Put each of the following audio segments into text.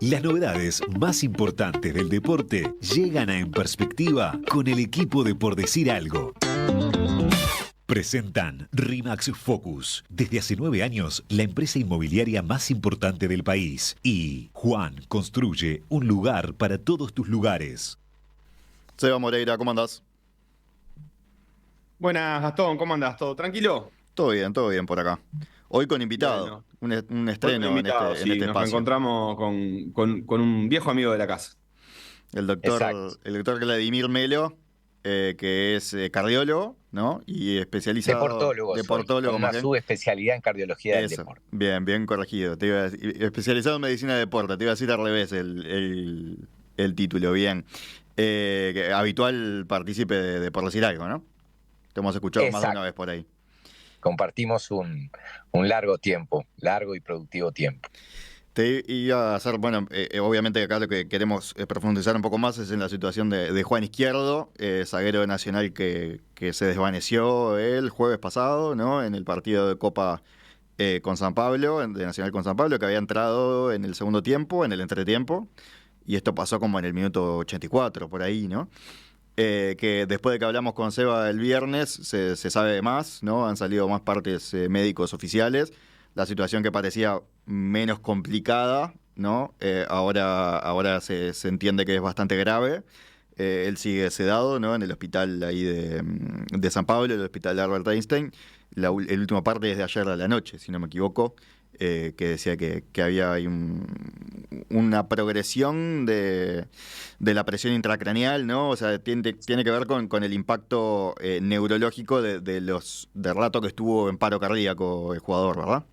Las novedades más importantes del deporte llegan a En Perspectiva con el equipo de Por Decir Algo. Presentan RE/MAX Focus, desde hace 9 años la empresa inmobiliaria más importante del país. Y Juan construye un lugar para todos tus lugares. Seba Moreira, ¿cómo andás? Buenas, Gastón, ¿cómo andás? ¿Todo tranquilo? Todo bien por acá. Hoy con invitado, Bueno, un hoy con estreno invitados, en sí, este nos espacio. reencontramos con un viejo amigo de la casa. Exacto. El doctor Vladimir Melo, que es cardiólogo, ¿no? Y especializado... Deportólogo, con más una bien. subespecialidad en cardiología del Eso, deporte. bien corregido. Te iba a decir, especializado en medicina de deporte, te iba a decir al revés el título, bien. Habitual partícipe de Por Decir Algo, ¿no? Te hemos escuchado más de una vez por ahí. Compartimos un largo y productivo tiempo. Te iba a hacer, bueno, obviamente acá lo que queremos profundizar un poco más es en la situación de Juan Izquierdo, zaguero de Nacional que se desvaneció el jueves pasado, ¿no? En el partido de Copa con San Pablo, de Nacional con San Pablo, que había entrado en el segundo tiempo, en el entretiempo, y esto pasó como en el minuto 84, por ahí, ¿no? Que después de que hablamos con Seba el viernes se sabe más, ¿no? Han salido más partes médicos oficiales. La situación que parecía menos complicada, ¿no? Ahora se entiende que es bastante grave. Él sigue sedado, ¿no? En el hospital ahí de San Pablo, el hospital de Albert Einstein. El último parte es de ayer a la noche, si no me equivoco, que decía que había ahí una progresión de la presión intracraneal, ¿no? O sea, tiene que ver con el impacto neurológico del rato que estuvo en paro cardíaco el jugador, ¿verdad?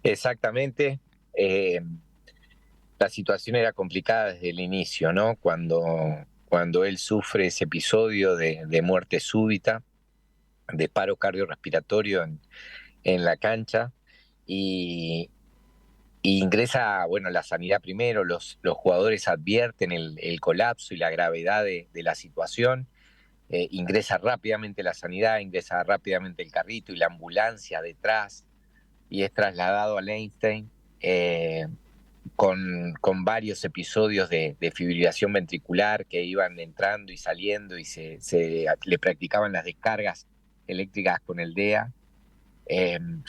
Exactamente. La situación era complicada desde el inicio, ¿no? Cuando él sufre ese episodio de muerte súbita, de paro cardiorrespiratorio en la cancha, y ingresa, bueno, la sanidad primero, los jugadores advierten el colapso y la gravedad de la situación, ingresa rápidamente la sanidad, ingresa rápidamente el carrito y la ambulancia detrás, y es trasladado al Einstein con varios episodios de fibrilación ventricular que iban entrando y saliendo y le practicaban las descargas eléctricas con el DEA.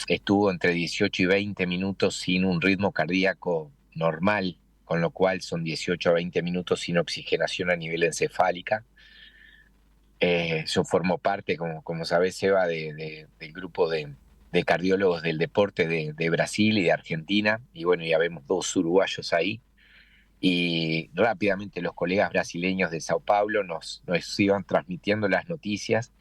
Estuvo entre 18 y 20 minutos sin un ritmo cardíaco normal, con lo cual son 18 a 20 minutos sin oxigenación a nivel encefálica. Yo formo parte, como sabés, Eva, del grupo de cardiólogos del deporte de Brasil y de Argentina, y bueno, ya vemos 2 uruguayos ahí, y rápidamente los colegas brasileños de Sao Paulo nos iban transmitiendo las noticias.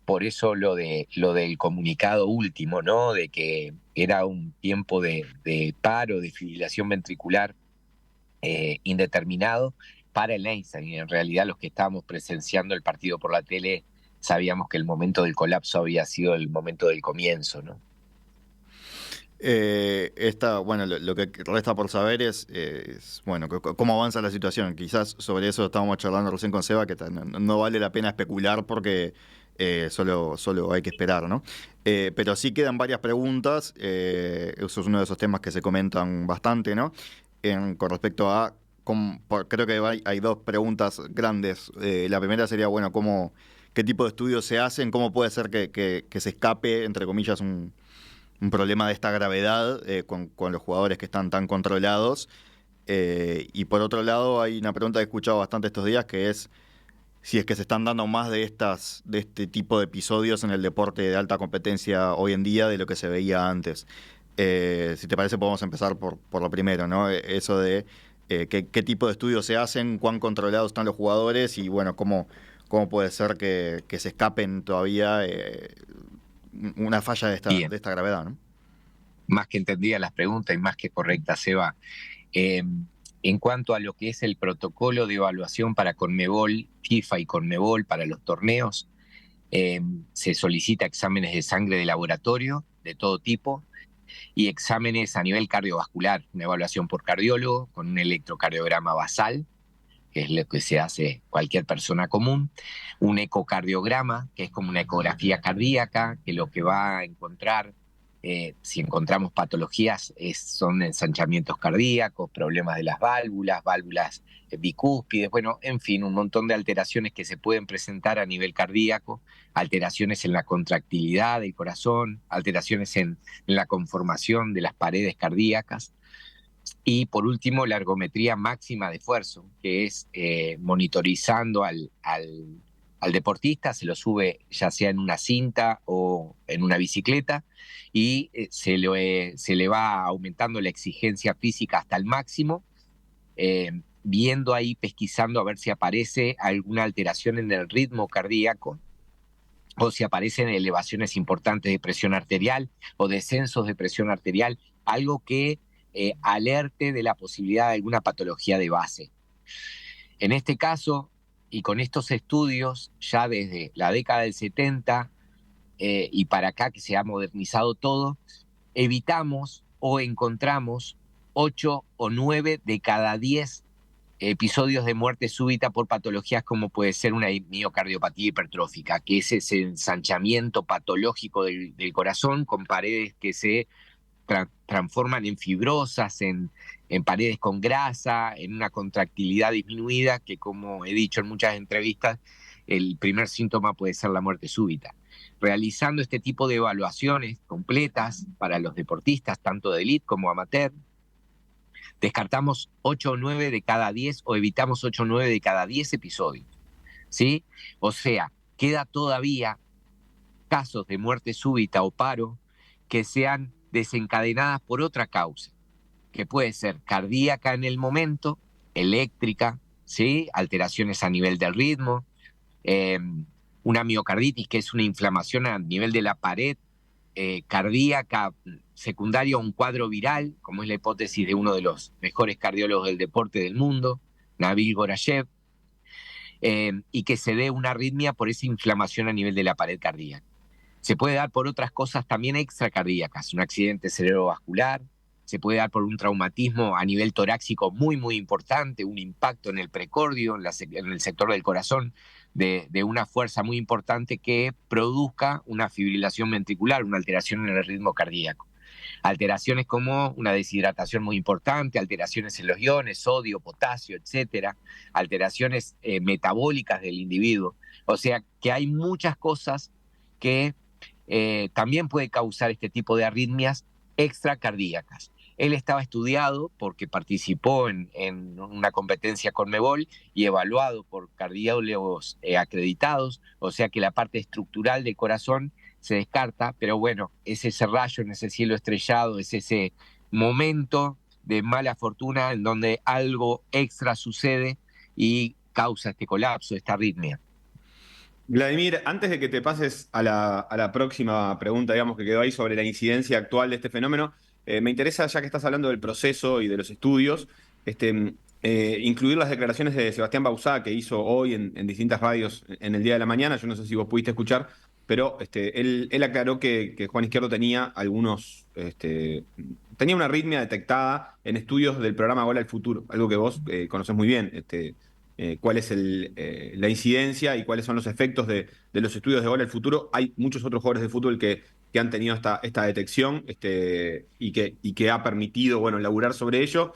Por eso lo del comunicado último, ¿no? De que era un tiempo de paro, de fibrilación ventricular indeterminado para el Einstein. Y en realidad los que estábamos presenciando el partido por la tele sabíamos que el momento del colapso había sido el momento del comienzo, ¿no? Bueno, lo que resta por saber es bueno, cómo avanza la situación. Quizás sobre eso estábamos charlando recién con Seba, que no vale la pena especular porque solo hay que esperar, ¿no? Pero sí quedan varias preguntas, eso es uno de esos temas que se comentan bastante, ¿no? Con respecto a, creo que hay 2 preguntas grandes. La primera sería, bueno, qué tipo de estudios se hacen, cómo puede ser que se escape, entre comillas, un problema de esta gravedad con los jugadores que están tan controlados. Y por otro lado, hay una pregunta que he escuchado bastante estos días, que es si es que se están dando más de este tipo de episodios en el deporte de alta competencia hoy en día de lo que se veía antes. Si te parece, podemos empezar por lo primero, ¿no? Eso de qué tipo de estudios se hacen, cuán controlados están los jugadores y, bueno, cómo puede ser que se escapen todavía una falla de esta gravedad, ¿no? Más que entendida las preguntas y más que correcta, Seba. En cuanto a lo que es el protocolo de evaluación para Conmebol, FIFA y Conmebol para los torneos, se solicita exámenes de sangre de laboratorio de todo tipo y exámenes a nivel cardiovascular, una evaluación por cardiólogo con un electrocardiograma basal, que es lo que se hace cualquier persona común, un ecocardiograma, que es como una ecografía cardíaca, que lo que va a encontrar si encontramos patologías, son ensanchamientos cardíacos, problemas de las válvulas bicúspides, bueno, en fin, un montón de alteraciones que se pueden presentar a nivel cardíaco, alteraciones en la contractilidad del corazón, alteraciones en la conformación de las paredes cardíacas. Y por último, la ergometría máxima de esfuerzo, que es monitorizando al deportista, se lo sube ya sea en una cinta o en una bicicleta, y se le va aumentando la exigencia física hasta el máximo, viendo ahí, pesquisando a ver si aparece alguna alteración en el ritmo cardíaco, o si aparecen elevaciones importantes de presión arterial o descensos de presión arterial, algo que alerte de la posibilidad de alguna patología de base. En este caso, y con estos estudios, ya desde la década del 70 y para acá que se ha modernizado todo, evitamos o encontramos 8 o 9 de cada 10 episodios de muerte súbita por patologías como puede ser una miocardiopatía hipertrófica, que es ese ensanchamiento patológico del corazón con paredes que se transforman en fibrosas, en paredes con grasa, en una contractilidad disminuida, que como he dicho en muchas entrevistas, el primer síntoma puede ser la muerte súbita. Realizando este tipo de evaluaciones completas para los deportistas, tanto de élite como amateur, descartamos 8 o 9 de cada 10 o evitamos 8 o 9 de cada 10 episodios, ¿sí? O sea, queda todavía casos de muerte súbita o paro que sean desencadenadas por otra causa, que puede ser cardíaca en el momento, eléctrica, ¿sí? Alteraciones a nivel del ritmo, una miocarditis, que es una inflamación a nivel de la pared cardíaca secundaria a un cuadro viral, como es la hipótesis de uno de los mejores cardiólogos del deporte del mundo, Nabil Gorashev, y que se dé una arritmia por esa inflamación a nivel de la pared cardíaca. Se puede dar por otras cosas también extracardíacas, un accidente cerebrovascular, se puede dar por un traumatismo a nivel torácico muy, muy importante, un impacto en el precordio, en el sector del corazón, de una fuerza muy importante que produzca una fibrilación ventricular, una alteración en el ritmo cardíaco. Alteraciones como una deshidratación muy importante, alteraciones en los iones, sodio, potasio, etcétera, alteraciones metabólicas del individuo. O sea que hay muchas cosas que también puede causar este tipo de arritmias extracardíacas. Él estaba estudiado porque participó en una competencia Conmebol y evaluado por cardiólogos acreditados, o sea que la parte estructural del corazón se descarta, pero bueno, es ese rayo en ese cielo estrellado, es ese momento de mala fortuna en donde algo extra sucede y causa este colapso, esta arritmia. Vladimir, antes de que te pases a la próxima pregunta, digamos, que quedó ahí sobre la incidencia actual de este fenómeno, me interesa, ya que estás hablando del proceso y de los estudios, incluir las declaraciones de Sebastián Bauzá, que hizo hoy en distintas radios en el día de la mañana. Yo no sé si vos pudiste escuchar, pero él aclaró que Juan Izquierdo tenía tenía una arritmia detectada en estudios del programa Gol al Futuro, algo que vos conocés muy bien. Cuál es la incidencia y cuáles son los efectos de los estudios de Gol al Futuro. Hay muchos otros jugadores de fútbol que han tenido esta detección y que ha permitido, bueno, laburar sobre ello.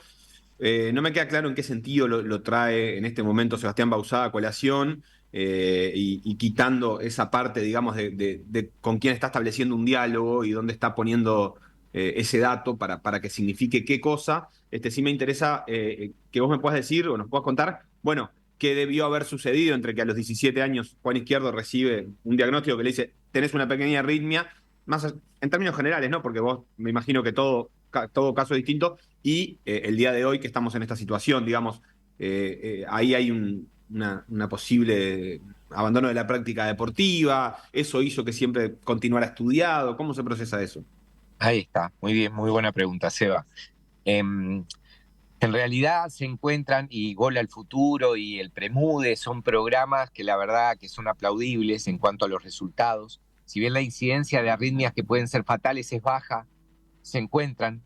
No me queda claro en qué sentido lo trae en este momento Sebastián Bauzá a colación, y quitando esa parte, digamos, de con quién está estableciendo un diálogo y dónde está poniendo ese dato para que signifique qué cosa. Sí me interesa que vos me puedas decir o nos puedas contar, bueno, qué debió haber sucedido entre que a los 17 años Juan Izquierdo recibe un diagnóstico que le dice, tenés una pequeña arritmia, más en términos generales, ¿no? Porque vos me imagino que todo caso es distinto, y el día de hoy que estamos en esta situación, digamos, ahí hay una posible abandono de la práctica deportiva, eso hizo que siempre continuara estudiado. ¿Cómo se procesa eso? Ahí está, muy bien, muy buena pregunta, Seba. En realidad se encuentran, y Gol al Futuro y el Premude son programas que la verdad que son aplaudibles en cuanto a los resultados. Si bien la incidencia de arritmias que pueden ser fatales es baja, se encuentran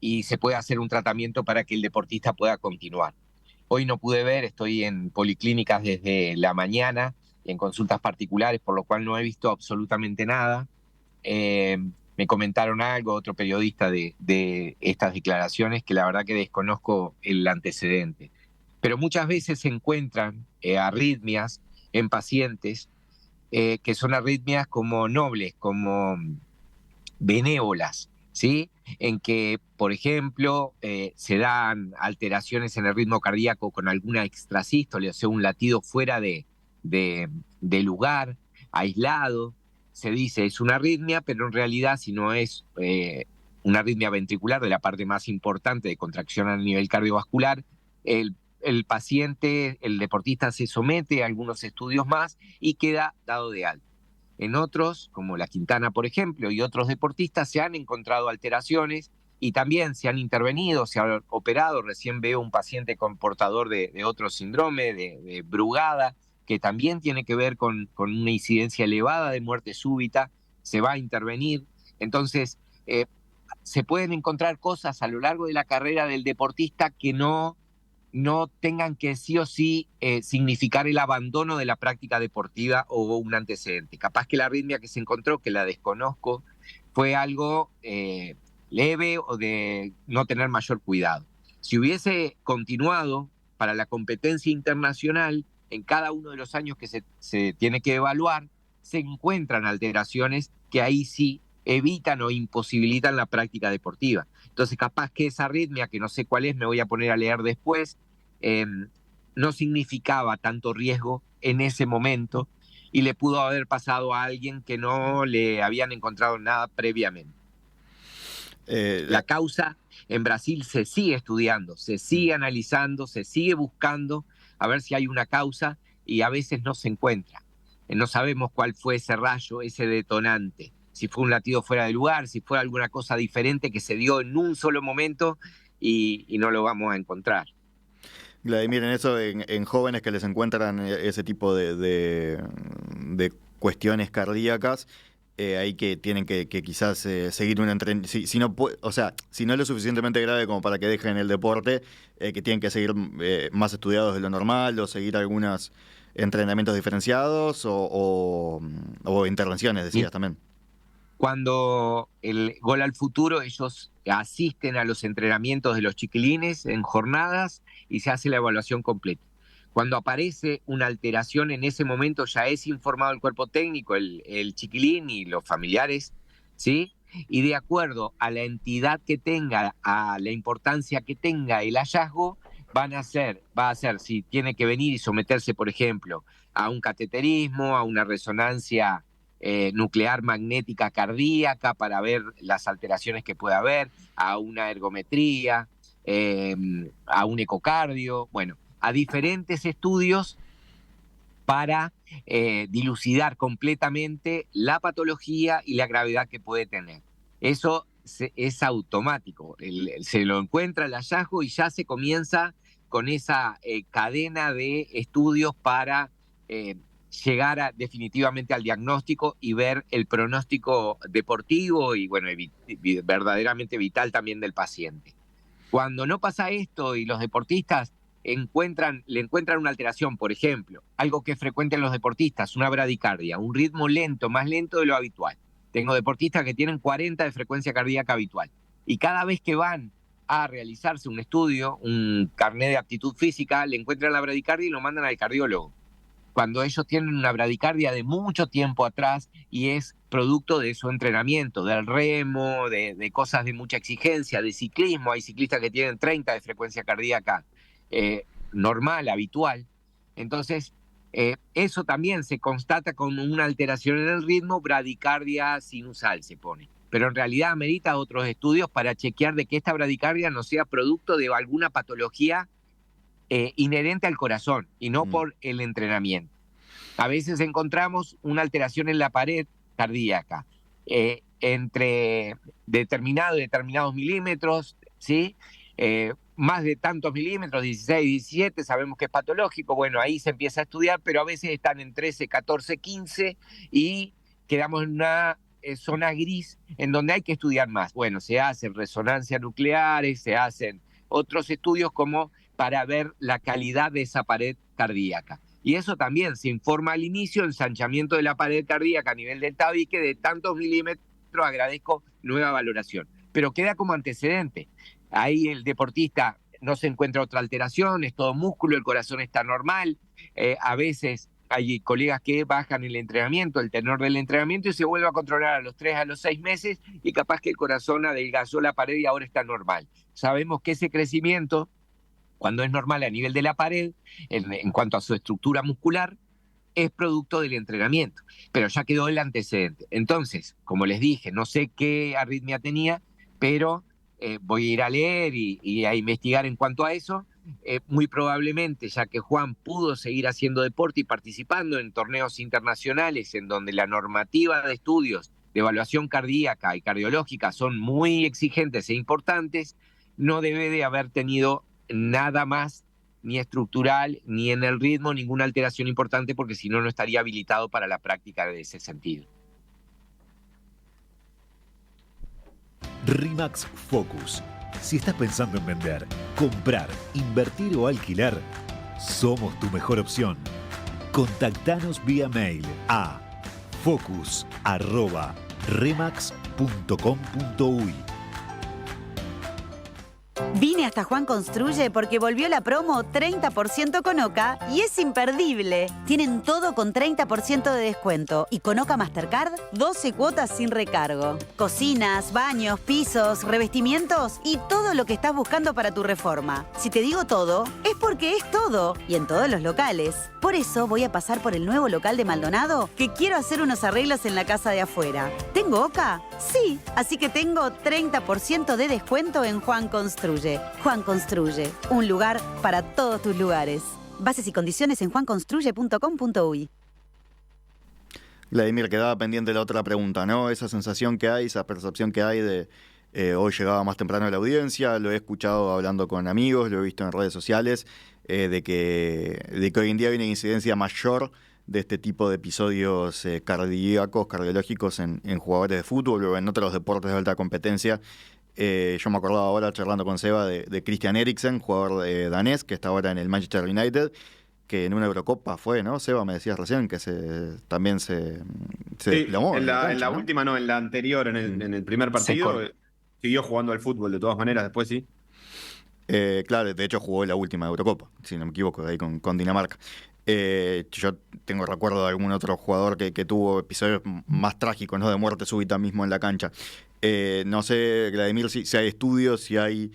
y se puede hacer un tratamiento para que el deportista pueda continuar. Hoy no pude ver, estoy en policlínicas desde la mañana, en consultas particulares, por lo cual no he visto absolutamente nada. me comentaron algo, otro periodista de estas declaraciones, que la verdad que desconozco el antecedente. Pero muchas veces se encuentran arritmias en pacientes que son arritmias como nobles, como benévolas, ¿sí? En que, por ejemplo, se dan alteraciones en el ritmo cardíaco con alguna extrasístole, o sea, un latido fuera de lugar, aislado. Se dice es una arritmia, pero en realidad, si no es una arritmia ventricular de la parte más importante de contracción a nivel cardiovascular, el paciente, el deportista se somete a algunos estudios más y queda dado de alta. En otros, como la Quintana, por ejemplo, y otros deportistas, se han encontrado alteraciones y también se han intervenido, se han operado. Recién veo un paciente con portador de otro síndrome, de Brugada, que también tiene que ver con una incidencia elevada de muerte súbita. Se va a intervenir. Entonces, se pueden encontrar cosas a lo largo de la carrera del deportista que no tengan que sí o sí significar el abandono de la práctica deportiva o un antecedente. Capaz que la arritmia que se encontró, que la desconozco, fue algo leve o de no tener mayor cuidado. Si hubiese continuado para la competencia internacional, en cada uno de los años que se tiene que evaluar, se encuentran alteraciones que ahí sí evitan o imposibilitan la práctica deportiva. Entonces, capaz que esa arritmia, que no sé cuál es, me voy a poner a leer después, no significaba tanto riesgo en ese momento y le pudo haber pasado a alguien que no le habían encontrado nada previamente. La causa en Brasil se sigue estudiando, se sigue analizando, se sigue buscando a ver si hay una causa y a veces no se encuentra. No sabemos cuál fue ese rayo, ese detonante, si fue un latido fuera de lugar, si fue alguna cosa diferente que se dio en un solo momento y no lo vamos a encontrar. Vladimir, en eso, en jóvenes que les encuentran ese tipo de cuestiones cardíacas, ahí que tienen que quizás seguir un entrenamiento, si no es lo suficientemente grave como para que dejen el deporte, que tienen que seguir más estudiados de lo normal o seguir algunos entrenamientos diferenciados o intervenciones, decías también. Cuando el Gol al Futuro, ellos asisten a los entrenamientos de los chiquilines en jornadas y se hace la evaluación completa. Cuando aparece una alteración, en ese momento ya es informado el cuerpo técnico, el chiquilín y los familiares, ¿sí? Y de acuerdo a la entidad que tenga, a la importancia que tenga el hallazgo, va a ser si tiene que venir y someterse, por ejemplo, a un cateterismo, a una resonancia nuclear magnética cardíaca para ver las alteraciones que puede haber, a una ergometría, a un ecocardio, bueno, a diferentes estudios para dilucidar completamente la patología y la gravedad que puede tener. Eso es automático, se lo encuentra el hallazgo y ya se comienza con esa cadena de estudios para llegar definitivamente al diagnóstico y ver el pronóstico deportivo y bueno, verdaderamente vital también del paciente. Cuando no pasa esto y los deportistas le encuentran una alteración, por ejemplo, algo que es frecuente en los deportistas, una bradicardia, un ritmo lento, más lento de lo habitual. Tengo deportistas que tienen 40 de frecuencia cardíaca habitual y cada vez que van a realizarse un estudio, un carnet de aptitud física, le encuentran la bradicardia y lo mandan al cardiólogo. Cuando ellos tienen una bradicardia de mucho tiempo atrás y es producto de su entrenamiento, del remo, de cosas de mucha exigencia, de ciclismo. Hay ciclistas que tienen 30 de frecuencia cardíaca normal, habitual. Entonces, eso también se constata con una alteración en el ritmo, bradicardia sinusal se pone. Pero en realidad amerita otros estudios para chequear de que esta bradicardia no sea producto de alguna patología inherente al corazón y no por el entrenamiento. A veces encontramos una alteración en la pared cardíaca entre determinados milímetros, ¿sí? Más de tantos milímetros, 16, 17, sabemos que es patológico. Bueno, ahí se empieza a estudiar, pero a veces están en 13, 14, 15 y quedamos en una zona gris en donde hay que estudiar más. Bueno, se hacen resonancias nucleares, se hacen otros estudios como para ver la calidad de esa pared cardíaca. Y eso también se informa al inicio, ensanchamiento de la pared cardíaca a nivel del tabique de tantos milímetros, agradezco nueva valoración. Pero queda como antecedente. Ahí el deportista no se encuentra otra alteración, es todo músculo, el corazón está normal. A veces hay colegas que bajan el entrenamiento, el tenor del entrenamiento, y se vuelve a controlar a los 3, a los 6 meses, y capaz que el corazón adelgazó la pared y ahora está normal. Sabemos que ese crecimiento, cuando es normal a nivel de la pared, en cuanto a su estructura muscular, es producto del entrenamiento, pero ya quedó el antecedente. Entonces, como les dije, no sé qué arritmia tenía, pero voy a ir a leer y a investigar en cuanto a eso. Muy probablemente, ya que Juan pudo seguir haciendo deporte y participando en torneos internacionales en donde la normativa de estudios de evaluación cardíaca y cardiológica son muy exigentes e importantes, no debe de haber tenido nada más, ni estructural, ni en el ritmo, ninguna alteración importante, porque si no, no estaría habilitado para la práctica de ese sentido. RE/MAX Focus. Si estás pensando en vender, comprar, invertir o alquilar, somos tu mejor opción. Contactanos vía mail a focus@remax.com.uy. Vine hasta Juan Construye porque volvió la promo 30% con Oca y es imperdible. Tienen todo con 30% de descuento y con Oca Mastercard 12 cuotas sin recargo. Cocinas, baños, pisos, revestimientos y todo lo que estás buscando para tu reforma. Si te digo todo, es porque es todo y en todos los locales. Por eso voy a pasar por el nuevo local de Maldonado que quiero hacer unos arreglos en la casa de afuera. ¿Tengo Oca? Sí, así que tengo 30% de descuento en Juan Construye. Juan Construye, un lugar para todos tus lugares. Bases y condiciones en juanconstruye.com.uy. Vladimir, quedaba pendiente la otra pregunta, ¿no? Esa sensación que hay, esa percepción que hay de hoy llegaba más temprano a la audiencia, lo he escuchado hablando con amigos, lo he visto en redes sociales, de que hoy en día hay una incidencia mayor de este tipo de episodios cardíacos, cardiológicos en jugadores de fútbol o en otros deportes de alta competencia. Yo me acordaba ahora, charlando con Seba, de Christian Eriksen, jugador danés, que está ahora en el Manchester United, que en una Eurocopa fue, ¿no? Seba, me decías recién que también se desplomó. En la última no, en la anterior, en el primer partido, siguió jugando al fútbol de todas maneras, después sí. Claro, de hecho jugó la última Eurocopa, si no me equivoco, ahí con Dinamarca. Yo tengo recuerdo de algún otro jugador que tuvo episodios más trágicos, ¿no? De muerte súbita mismo en la cancha. No sé, Vladimir, si hay estudios, si hay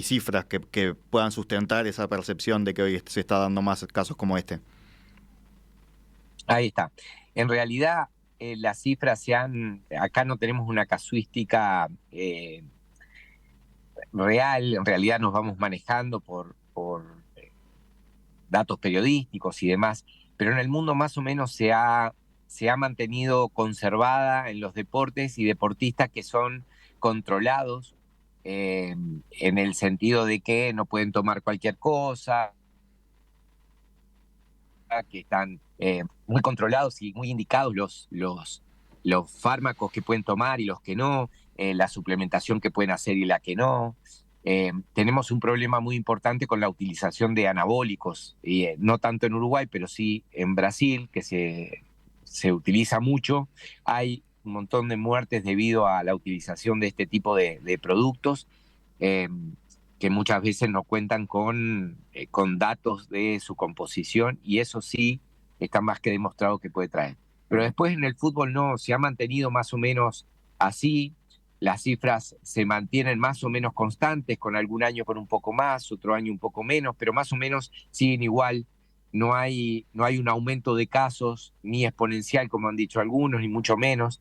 cifras que puedan sustentar esa percepción de que hoy se está dando más casos como este. Ahí está. En realidad, las cifras acá no tenemos una casuística real, en realidad nos vamos manejando por datos periodísticos y demás, pero en el mundo más o menos se ha mantenido conservada en los deportes y deportistas que son controlados en el sentido de que no pueden tomar cualquier cosa, que están muy controlados y muy indicados los fármacos que pueden tomar y los que no, la suplementación que pueden hacer y la que no. Tenemos un problema muy importante con la utilización de anabólicos, no tanto en Uruguay, pero sí en Brasil, que se utiliza mucho. Hay un montón de muertes debido a la utilización de este tipo de productos, que muchas veces no cuentan con datos de su composición, y eso sí está más que demostrado que puede traer. Pero después en el fútbol no, se ha mantenido más o menos así. Las cifras se mantienen más o menos constantes, con algún año con un poco más, otro año un poco menos, pero más o menos siguen igual. No hay un aumento de casos, ni exponencial, como han dicho algunos, ni mucho menos.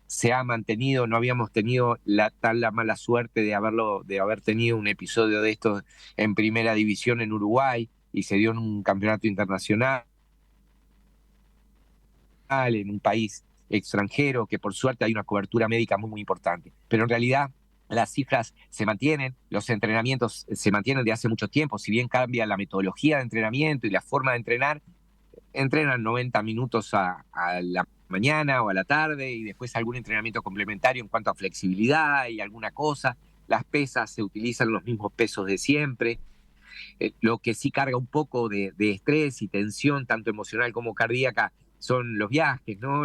Se ha mantenido, no habíamos tenido la mala suerte de haber tenido un episodio de estos en primera división en Uruguay, y se dio en un campeonato internacional, en un país extranjero, que por suerte hay una cobertura médica muy, muy importante. Pero en realidad las cifras se mantienen, los entrenamientos se mantienen de hace mucho tiempo. Si bien cambia la metodología de entrenamiento y la forma de entrenar, entrenan 90 minutos a la mañana o a la tarde, y después algún entrenamiento complementario en cuanto a flexibilidad y alguna cosa. Las pesas, se utilizan los mismos pesos de siempre. Lo que sí carga un poco de estrés y tensión, tanto emocional como cardíaca, son los viajes, ¿no?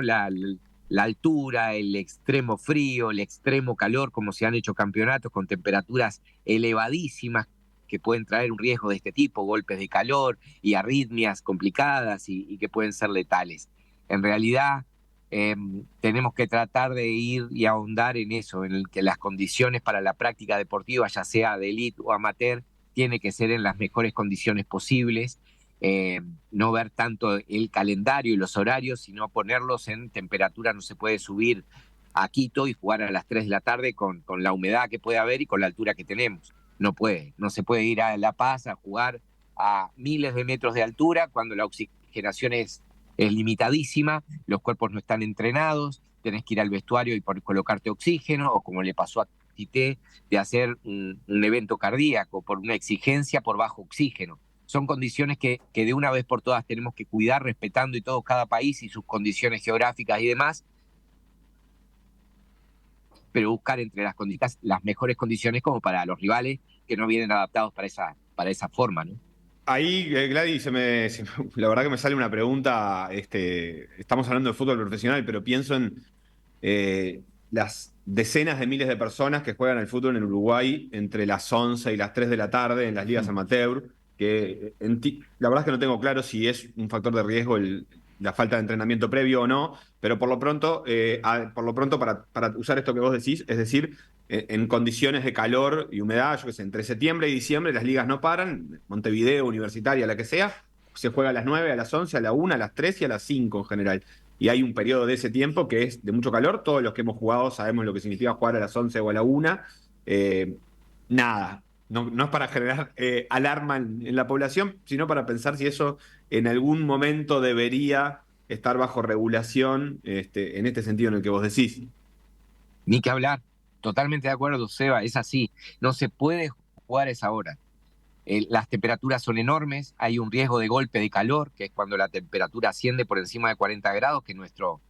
la altura, el extremo frío, el extremo calor, como se han hecho campeonatos con temperaturas elevadísimas que pueden traer un riesgo de este tipo, golpes de calor y arritmias complicadas y que pueden ser letales. En realidad, tenemos que tratar de ir y ahondar en eso, en el que las condiciones para la práctica deportiva, ya sea de élite o amateur, tiene que ser en las mejores condiciones posibles. No ver tanto el calendario y los horarios, sino ponerlos en temperatura. No se puede subir a Quito y jugar a las 3 de la tarde con la humedad que puede haber y con la altura que tenemos. No se puede ir a La Paz a jugar a miles de metros de altura cuando la oxigenación es limitadísima, los cuerpos no están entrenados, tenés que ir al vestuario y colocarte oxígeno, o como le pasó a Tite, de hacer un evento cardíaco por una exigencia por bajo oxígeno. Son condiciones que de una vez por todas tenemos que cuidar, respetando y todo cada país y sus condiciones geográficas y demás, pero buscar entre las mejores condiciones como para los rivales que no vienen adaptados para esa forma, ¿no? Ahí, Gladys, la verdad que me sale una pregunta. Estamos hablando de fútbol profesional, pero pienso en las decenas de miles de personas que juegan al fútbol en Uruguay entre las 11 y las 3 de la tarde en las ligas amateur, que la verdad es que no tengo claro si es un factor de riesgo la falta de entrenamiento previo o no, pero por lo pronto para usar esto que vos decís, es decir, en condiciones de calor y humedad, yo qué sé, entre septiembre y diciembre las ligas no paran, Montevideo, Universitaria, la que sea, se juega a las 9, a las 11, a la 1, a las 3 y a las 5 en general. Y hay un periodo de ese tiempo que es de mucho calor. Todos los que hemos jugado sabemos lo que significa jugar a las 11 o a la 1. Nada, no es para generar alarma en la población, sino para pensar si eso en algún momento debería estar bajo regulación, en este sentido en el que vos decís. Ni que hablar. Totalmente de acuerdo, Seba, es así. No se puede jugar a esa hora. Las temperaturas son enormes, hay un riesgo de golpe de calor, que es cuando la temperatura asciende por encima de 40 grados, que nuestro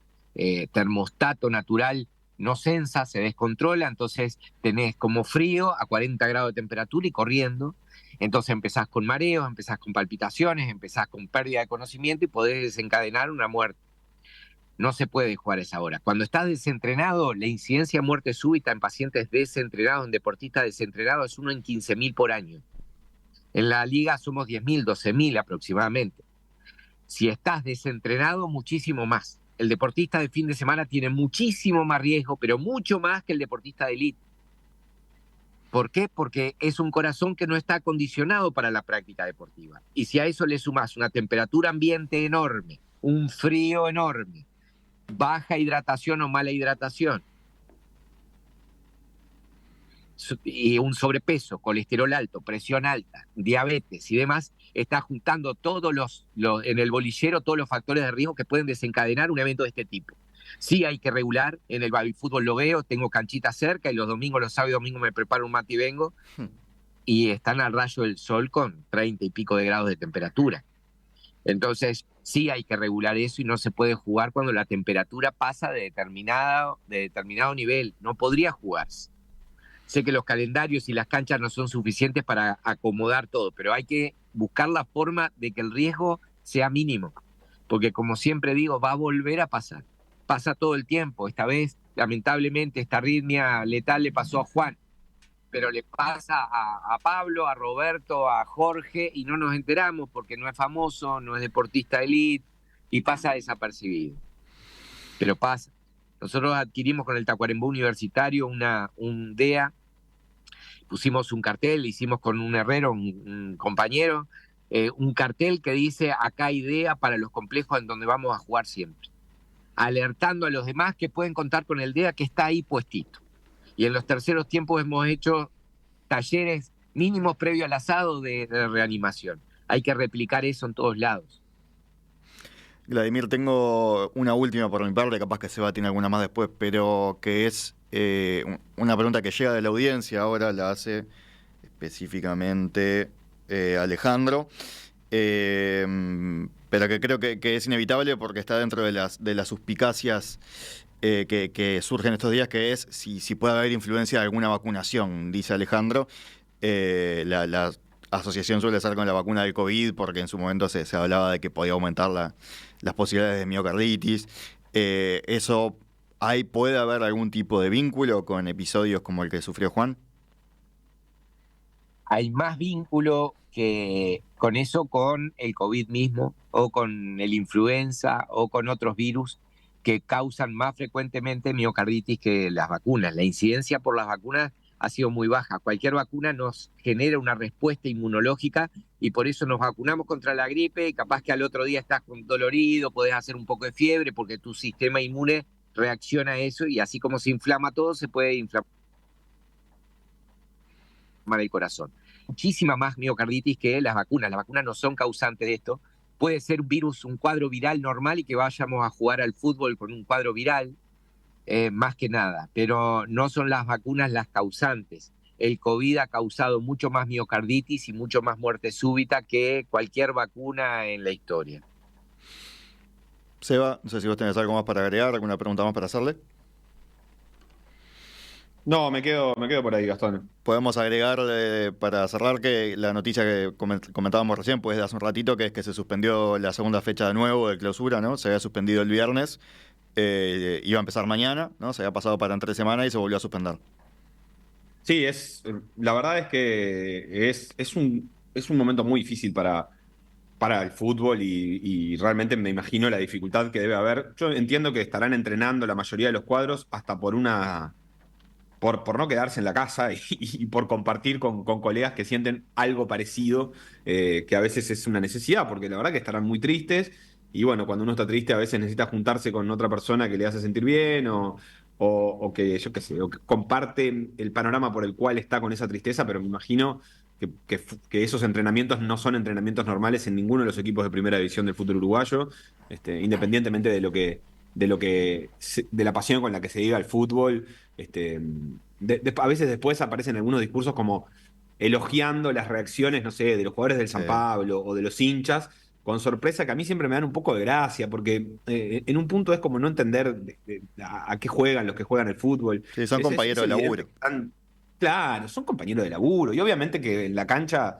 termostato natural no sensa, se descontrola, entonces tenés como frío a 40 grados de temperatura y corriendo. Entonces empezás con mareos, empezás con palpitaciones, empezás con pérdida de conocimiento y podés desencadenar una muerte. No se puede jugar a esa hora. Cuando estás desentrenado, la incidencia de muerte súbita en pacientes desentrenados, en deportistas desentrenados, es 1 en 15.000 por año. En la liga somos 10.000, 12.000 aproximadamente. Si estás desentrenado, muchísimo más. El deportista de fin de semana tiene muchísimo más riesgo, pero mucho más que el deportista de élite. ¿Por qué? Porque es un corazón que no está acondicionado para la práctica deportiva. Y si a eso le sumás una temperatura ambiente enorme, un frío enorme, baja hidratación o mala hidratación, y un sobrepeso, colesterol alto, presión alta, diabetes y demás, está juntando en el bolillero todos los factores de riesgo que pueden desencadenar un evento de este tipo. Sí hay que regular, en el babyfútbol lo veo, tengo canchitas cerca y los sábados y domingos me preparo un mate y vengo, y están al rayo del sol con 30 y pico de grados de temperatura. Entonces, sí hay que regular eso y no se puede jugar cuando la temperatura pasa de determinado nivel. No podría jugarse. Sé que los calendarios y las canchas no son suficientes para acomodar todo, pero hay que buscar la forma de que el riesgo sea mínimo. Porque como siempre digo, va a volver a pasar. Pasa todo el tiempo. Esta vez, lamentablemente, esta arritmia letal le pasó a Juan, pero le pasa a Pablo, a Roberto, a Jorge, y no nos enteramos porque no es famoso, no es deportista elite, y pasa desapercibido. Pero pasa. Nosotros adquirimos con el Tacuarembó Universitario un DEA, pusimos un cartel, hicimos con un herrero, un compañero, un cartel que dice: acá hay DEA para los complejos en donde vamos a jugar siempre, alertando a los demás que pueden contar con el DEA que está ahí puestito. Y en los terceros tiempos hemos hecho talleres mínimos previo al asado de reanimación. Hay que replicar eso en todos lados. Vladimir, tengo una última por mi parte, capaz que Seba tiene alguna más después, pero que es una pregunta que llega de la audiencia, ahora la hace específicamente Alejandro, pero que creo que es inevitable porque está dentro de las suspicacias que surgen estos días, que es si puede haber influencia de alguna vacunación, dice Alejandro. La asociación suele ser con la vacuna del COVID porque en su momento se hablaba de que podía aumentar las posibilidades de miocarditis. Eso ¿Puede haber algún tipo de vínculo con episodios como el que sufrió Juan? Hay más vínculo que con eso, con el COVID mismo, o con el influenza, o con otros virus que causan más frecuentemente miocarditis que las vacunas. La incidencia por las vacunas ha sido muy baja. Cualquier vacuna nos genera una respuesta inmunológica y por eso nos vacunamos contra la gripe. Capaz que al otro día estás dolorido, podés hacer un poco de fiebre porque tu sistema inmune reacciona a eso, y así como se inflama todo, se puede inflamar el corazón. Muchísima más miocarditis que las vacunas. Las vacunas no son causantes de esto. Puede ser un virus, un cuadro viral normal, y que vayamos a jugar al fútbol con un cuadro viral, más que nada, pero no son las vacunas las causantes. El COVID ha causado mucho más miocarditis y mucho más muerte súbita que cualquier vacuna en la historia. Seba, no sé si vos tenés algo más para agregar, alguna pregunta más para hacerle. No, me quedo por ahí, Gastón. Podemos agregar, para cerrar, que la noticia que comentábamos recién, pues de hace un ratito, que es que se suspendió la segunda fecha de nuevo de clausura, ¿no? Se había suspendido el viernes, iba a empezar mañana, ¿no? Se había pasado para en 3 semanas y se volvió a suspender. Sí, la verdad es que es un momento muy difícil para el fútbol y realmente me imagino la dificultad que debe haber. Yo entiendo que estarán entrenando la mayoría de los cuadros hasta por no quedarse en la casa y por compartir con colegas que sienten algo parecido, que a veces es una necesidad, porque la verdad que estarán muy tristes. Y bueno, cuando uno está triste a veces necesita juntarse con otra persona que le hace sentir bien o que, yo qué sé, o que comparte el panorama por el cual está con esa tristeza, pero me imagino que esos entrenamientos no son entrenamientos normales en ninguno de los equipos de primera división del fútbol uruguayo, independientemente de la pasión con la que se llega al fútbol. A veces después aparecen algunos discursos como elogiando las reacciones, no sé, de los jugadores del San Pablo o de los hinchas, con sorpresa, que a mí siempre me dan un poco de gracia, porque en un punto es como no entender a qué juegan los que juegan el fútbol. Sí, son compañeros de laburo. Claro, son compañeros de laburo, y obviamente que en la cancha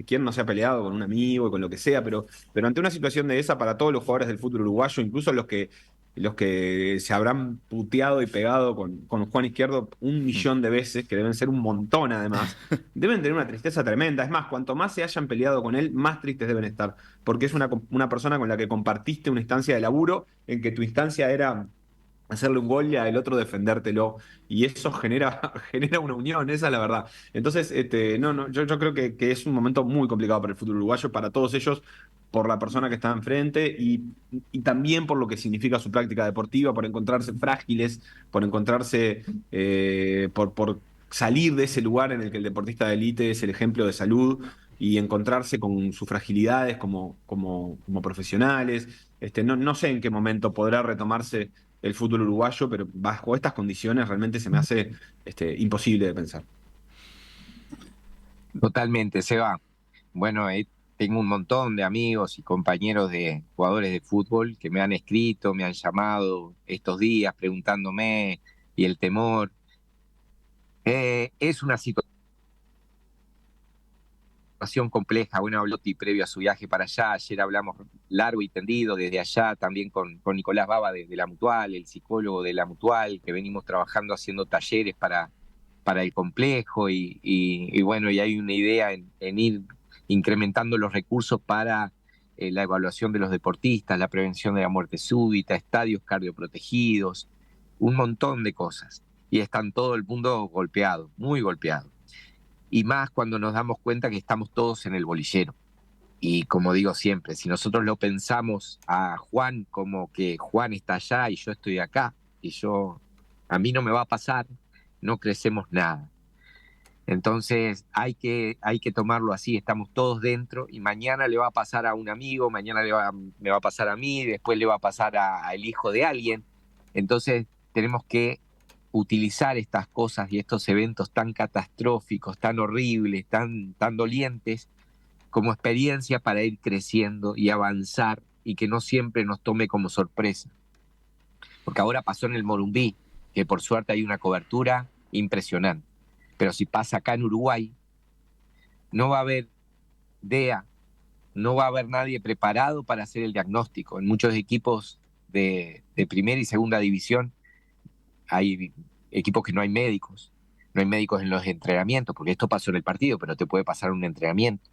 quien no se ha peleado con un amigo y con lo que sea, pero ante una situación de esa, para todos los jugadores del fútbol uruguayo, incluso los que se habrán puteado y pegado con Juan Izquierdo 1.000.000 de veces, que deben ser un montón además, deben tener una tristeza tremenda. Es más, cuanto más se hayan peleado con él, más tristes deben estar, porque es una persona con la que compartiste una instancia de laburo en que tu instancia era hacerle un gol y al otro defendértelo, y eso genera una unión, esa es la verdad. Entonces, no, yo creo que es un momento muy complicado para el fútbol uruguayo, para todos ellos, por la persona que está enfrente y también por lo que significa su práctica deportiva, por encontrarse frágiles, por encontrarse, por salir de ese lugar en el que el deportista de élite es el ejemplo de salud y encontrarse con sus fragilidades como profesionales. No sé en qué momento podrá retomarse el fútbol uruguayo, pero bajo estas condiciones realmente se me hace imposible de pensar. Totalmente, Seba. Bueno, tengo un montón de amigos y compañeros de jugadores de fútbol que me han escrito, me han llamado estos días preguntándome, y el temor. Es una situación compleja. Bueno, habló previo a su viaje para allá. Ayer hablamos largo y tendido desde allá, también con Nicolás Baba de la Mutual, el psicólogo de la Mutual, que venimos trabajando haciendo talleres para el complejo y bueno, y hay una idea en ir incrementando los recursos para la evaluación de los deportistas, la prevención de la muerte súbita, estadios cardioprotegidos, un montón de cosas. Y están todo el mundo golpeado, muy golpeado. Y más cuando nos damos cuenta que estamos todos en el bolillero. Y como digo siempre, si nosotros lo pensamos a Juan como que Juan está allá y yo estoy acá, y a mí no me va a pasar, no crecemos nada. Entonces hay que tomarlo así, estamos todos dentro, y mañana le va a pasar a un amigo, mañana me va a pasar a mí, después le va a pasar al hijo de alguien. Entonces tenemos que utilizar estas cosas y estos eventos tan catastróficos, tan horribles, tan dolientes, como experiencia para ir creciendo y avanzar, y que no siempre nos tome como sorpresa. Porque ahora pasó en el Morumbí, que por suerte hay una cobertura impresionante. Pero si pasa acá en Uruguay, no va a haber DEA, no va a haber nadie preparado para hacer el diagnóstico. En muchos equipos de primera y segunda división hay equipos que no hay médicos en los entrenamientos, porque esto pasó en el partido, pero te puede pasar en un entrenamiento.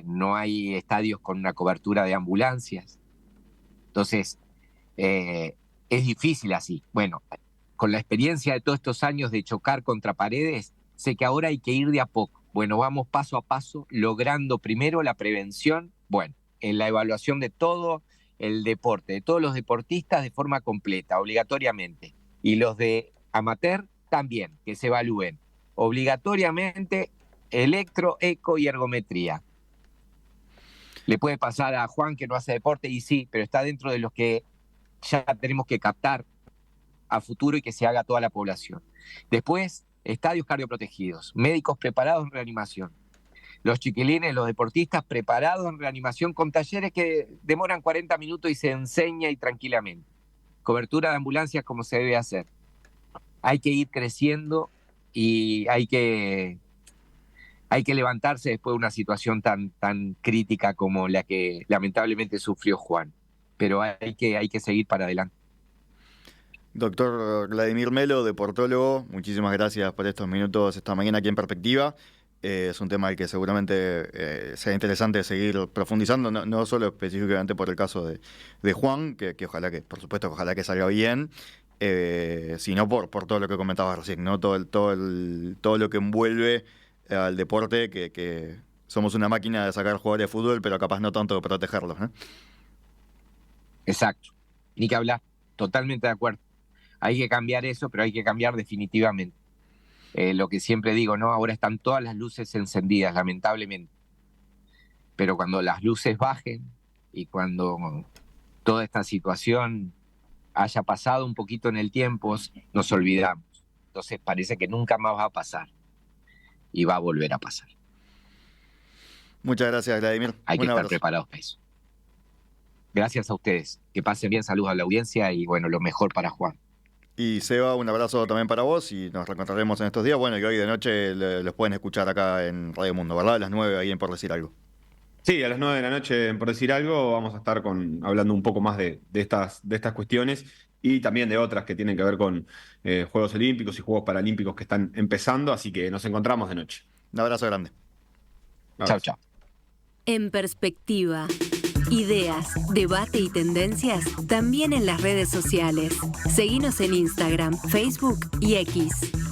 No hay estadios con una cobertura de ambulancias. Entonces, es difícil así. Bueno, con la experiencia de todos estos años de chocar contra paredes, sé que ahora hay que ir de a poco. Bueno, vamos paso a paso, logrando primero la prevención, bueno, en la evaluación de todo el deporte, de todos los deportistas de forma completa, obligatoriamente. Y los de amateur también, que se evalúen obligatoriamente electro, eco y ergometría. Le puede pasar a Juan que no hace deporte, y sí, pero está dentro de los que ya tenemos que captar a futuro y que se haga a toda la población. Después, estadios cardioprotegidos, médicos preparados en reanimación. Los chiquilines, los deportistas preparados en reanimación con talleres que demoran 40 minutos y se enseña y tranquilamente. Cobertura de ambulancias como se debe hacer. Hay que ir creciendo y hay que levantarse después de una situación tan crítica como la que lamentablemente sufrió Juan. Pero hay que seguir para adelante. Doctor Vladimir Melo, deportólogo, muchísimas gracias por estos minutos esta mañana aquí en Perspectiva. Es un tema al que seguramente sea interesante seguir profundizando, no solo específicamente por el caso de Juan, que ojalá que, por supuesto, ojalá que salga bien, sino por todo lo que comentabas recién, ¿no? Todo lo que envuelve al deporte, que somos una máquina de sacar jugadores de fútbol, pero capaz no tanto de protegerlos, ¿no? Exacto, ni que hablar, totalmente de acuerdo. Hay que cambiar eso, pero hay que cambiar definitivamente. Lo que siempre digo, ¿no? Ahora están todas las luces encendidas, lamentablemente. Pero cuando las luces bajen y cuando toda esta situación haya pasado un poquito en el tiempo, nos olvidamos. Entonces parece que nunca más va a pasar. Y va a volver a pasar. Muchas gracias, Vladimir. Hay que estar preparados para eso. Gracias a ustedes. Que pasen bien, saludos a la audiencia y bueno, lo mejor para Juan. Y Seba, un abrazo también para vos y nos reencontraremos en estos días. Bueno, y hoy de noche los pueden escuchar acá en Radio Mundo, ¿verdad? A las 9 ahí en Por Decir Algo. Sí, a las 9 de la noche, Por Decir Algo, vamos a estar hablando un poco más de estas cuestiones y también de otras que tienen que ver con Juegos Olímpicos y Juegos Paralímpicos que están empezando, así que nos encontramos de noche. Un abrazo grande. Chao, chao. En Perspectiva. Ideas, debate y tendencias también en las redes sociales. Seguinos en Instagram, Facebook y X.